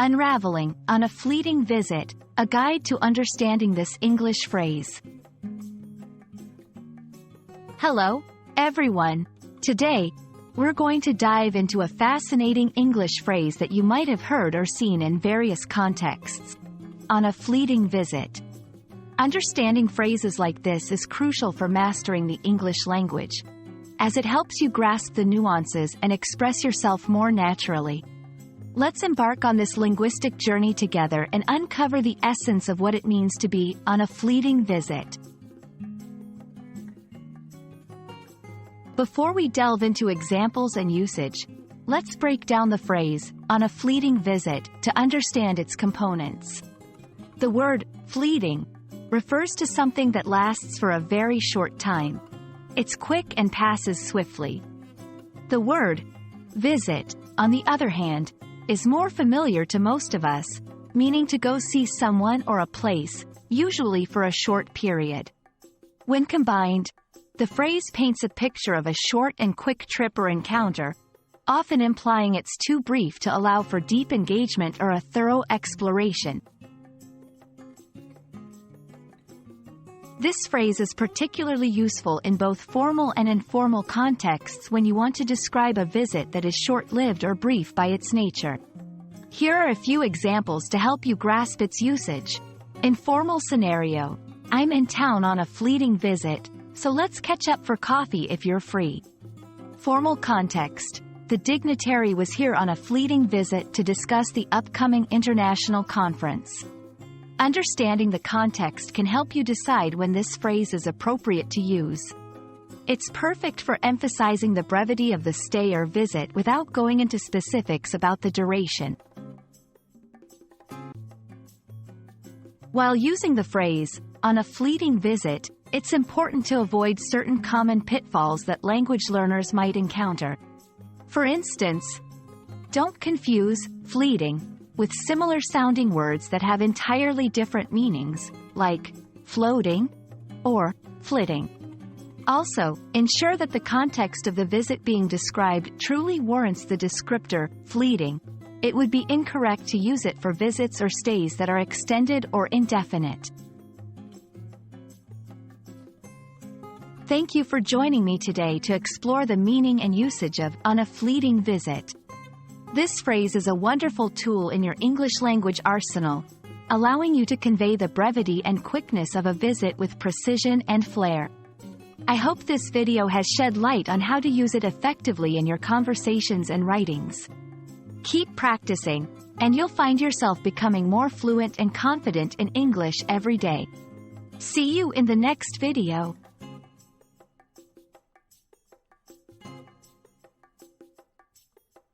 Unraveling, on a fleeting visit, a guide to understanding this English phrase. Hello, everyone. Today, we're going to dive into a fascinating English phrase that you might have heard or seen in various contexts. On a fleeting visit. Understanding phrases like this is crucial for mastering the English language, as it helps you grasp the nuances and express yourself more naturally. Let's embark on this linguistic journey together and uncover the essence of what it means to be on a fleeting visit. Before we delve into examples and usage, let's break down the phrase, on a fleeting visit, to understand its components. The word, fleeting, refers to something that lasts for a very short time. It's quick and passes swiftly. The word, visit, on the other hand, is more familiar to most of us, meaning to go see someone or a place, usually for a short period. When combined, the phrase paints a picture of a short and quick trip or encounter, often implying it's too brief to allow for deep engagement or a thorough exploration. This phrase is particularly useful in both formal and informal contexts when you want to describe a visit that is short-lived or brief by its nature. Here are a few examples to help you grasp its usage. Informal scenario: I'm in town on a fleeting visit, so let's catch up for coffee if you're free. Formal context: the dignitary was here on a fleeting visit to discuss the upcoming international conference. Understanding the context can help you decide when this phrase is appropriate to use. It's perfect for emphasizing the brevity of the stay or visit without going into specifics about the duration. While using the phrase, on a fleeting visit, it's important to avoid certain common pitfalls that language learners might encounter. For instance, don't confuse fleeting with similar-sounding words that have entirely different meanings, like floating or flitting. Also, ensure that the context of the visit being described truly warrants the descriptor, fleeting. It would be incorrect to use it for visits or stays that are extended or indefinite. Thank you for joining me today to explore the meaning and usage of on a fleeting visit. This phrase is a wonderful tool in your English language arsenal, allowing you to convey the brevity and quickness of a visit with precision and flair. I hope this video has shed light on how to use it effectively in your conversations and writings. Keep practicing, and you'll find yourself becoming more fluent and confident in English every day. See you in the next video.